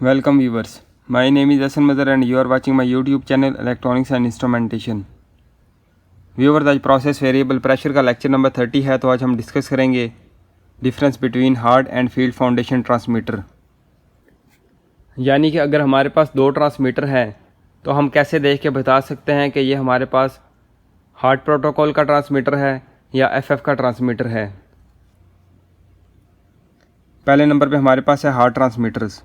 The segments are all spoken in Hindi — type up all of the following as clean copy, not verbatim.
Welcome viewers. My name is Hasan Mazhar and you are watching my YouTube channel Electronics and Instrumentation. Viewers, आज प्रोसेस वेरिएबल प्रेशर का लेक्चर नंबर 30 है। तो आज हम डिस्कस करेंगे difference between hard and field foundation transmitter. यानी कि अगर हमारे पास दो ट्रांसमीटर हैं तो हम कैसे देख के बता सकते हैं कि ये हमारे पास हार्ड प्रोटोकॉल का ट्रांसमीटर है या एफएफ का ट्रांसमीटर है। पहले नंबर पे हमारे पास है HART transmitters.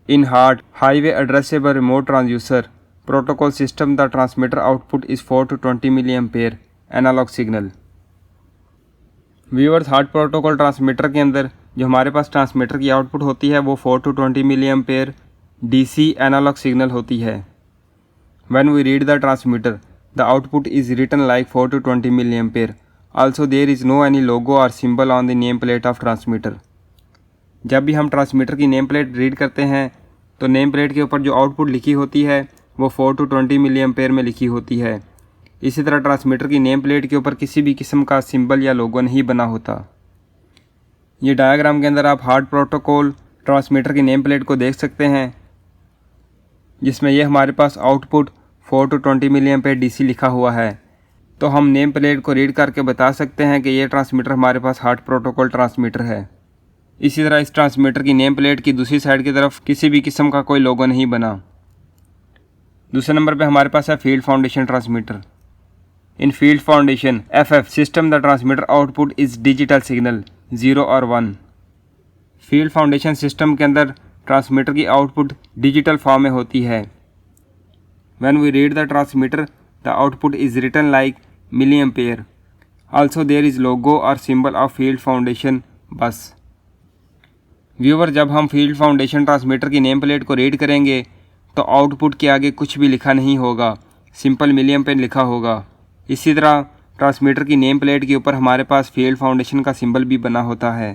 In HART highway addressable remote transducer protocol system the transmitter output is 4 to 20 milliampere analogue signal. Viewers, HART protocol transmitter के अंदर जो हमारे पास ट्रांसमीटर की आउटपुट होती है वो 4 to 20 milliampere DC analog signal होती है। When we read the transmitter the output is written like 4 to 20 milliampere. Also there is no any logo और symbol on the name plate of transmitter. जब भी हम ट्रांसमीटर की नेम प्लेट रीड करते हैं तो नेम प्लेट के ऊपर जो आउटपुट लिखी होती है वो 4 to 20 मिलीएम्पेयर में लिखी होती है। इसी तरह ट्रांसमीटर की नेम प्लेट के ऊपर किसी भी किस्म का सिंबल या लोगो नहीं बना होता। ये डायग्राम के अंदर आप हार्ड प्रोटोकॉल ट्रांसमीटर की नेम प्लेट को देख सकते हैं, जिसमें ये हमारे पास आउटपुट 4 to 20 मिलीएम्पेयर डीसी लिखा हुआ है। तो हम नेम प्लेट को रीड करके बता सकते हैं कि ये ट्रांसमीटर हमारे पास हार्ड प्रोटोकॉल ट्रांसमीटर है। इसी तरह इस ट्रांसमीटर की नेम प्लेट की दूसरी साइड की तरफ किसी भी किस्म का कोई लोगो नहीं बना। दूसरे नंबर पे हमारे पास है field foundation transmitter. In field foundation FF system the transmitter output is digital signal 0 और 1। फील्ड फाउंडेशन सिस्टम के अंदर ट्रांसमीटर की आउटपुट डिजिटल फॉर्म में होती है। When we read the transmitter the output is written like milliampere. Also there is logo और symbol of field foundation bus. Viewer, जब हम फील्ड फाउंडेशन ट्रांसमीटर की नेम प्लेट को रीड करेंगे तो आउटपुट के आगे कुछ भी लिखा नहीं होगा, सिंपल मिलीएम्पेयर लिखा होगा। इसी तरह ट्रांसमीटर की नेम प्लेट के ऊपर हमारे पास फील्ड फाउंडेशन का सिंबल भी बना होता है।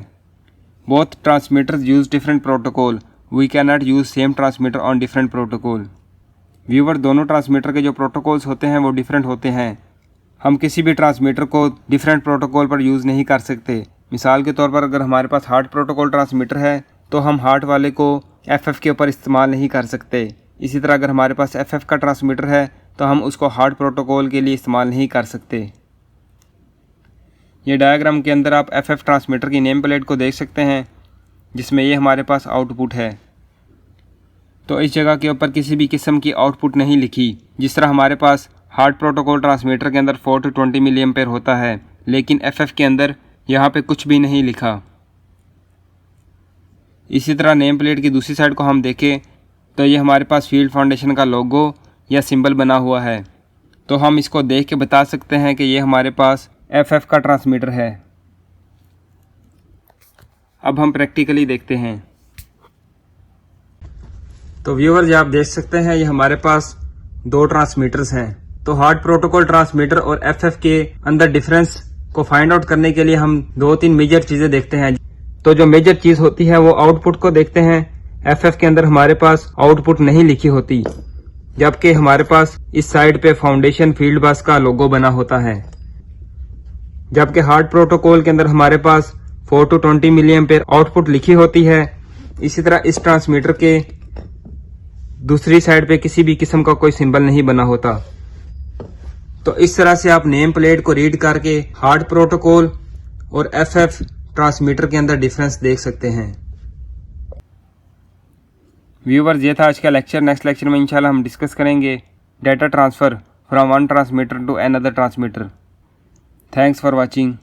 Both transmitters use different protocol, we can not use same transmitter on different protocol. Viewer, दोनों ट्रांसमीटर के जो प्रोटोकॉल्स होते हैं वो डिफरेंट होते हैं। हम किसी भी ट्रांसमीटर को डिफरेंट प्रोटोकॉल पर यूज़ नहीं कर सकते। मिसाल के तौर पर अगर हमारे पास हार्ड प्रोटोकॉल ट्रांसमीटर है तो हम हार्ड वाले को एफएफ के ऊपर इस्तेमाल नहीं कर सकते। इसी तरह अगर हमारे पास एफएफ का ट्रांसमीटर है तो हम उसको हार्ड प्रोटोकॉल के लिए इस्तेमाल नहीं कर सकते। ये डायग्राम के अंदर आप एफएफ ट्रांसमीटर की नेम प्लेट को देख सकते हैं, जिसमें ये हमारे पास आउटपुट है। तो इस जगह के ऊपर किसी भी किस्म की आउटपुट नहीं लिखी। जिस तरह हमारे पास हार्ड प्रोटोकॉल ट्रांसमीटर के अंदर 4 to 20 मिलीएम्पेयर होता है, लेकिन एफएफ के अंदर यहाँ पे कुछ भी नहीं लिखा। इसी तरह नेम प्लेट की दूसरी साइड को हम देखें तो ये हमारे पास फील्ड फाउंडेशन का लोगो या सिंबल बना हुआ है। तो हम इसको देख के बता सकते हैं कि ये हमारे पास एफएफ का ट्रांसमीटर है। अब हम प्रैक्टिकली देखते हैं। तो व्यूअर्स, आप देख सकते हैं ये हमारे पास दो ट्रांसमीटर्स हैं। तो हार्ड प्रोटोकॉल ट्रांसमीटर और एफएफ के अंदर डिफरेंस को फाइंड आउट करने के लिए हम 2-3 मेजर चीजें देखते हैं। तो जो मेजर चीज होती है वो आउटपुट को देखते हैं। एफएफ के अंदर हमारे पास आउटपुट नहीं लिखी होती, जबकि हमारे पास इस साइड पे फाउंडेशन फील्ड बस का लोगो बना होता है। जबकि हार्ड प्रोटोकॉल के अंदर हमारे पास 4 to 20 मिलीएम्पेयर आउटपुट लिखी होती है। इसी तरह इस ट्रांसमीटर के दूसरी साइड पे किसी भी किस्म का कोई सिंबल नहीं बना होता। तो इस तरह से आप नेम प्लेट को रीड करके हार्ड प्रोटोकॉल और एफएफ ट्रांसमीटर के अंदर डिफरेंस देख सकते हैं। व्यूअर्स, ये था आज का लेक्चर। नेक्स्ट लेक्चर में इंशाल्लाह हम डिस्कस करेंगे data transfer from one transmitter to another transmitter. Thanks for watching.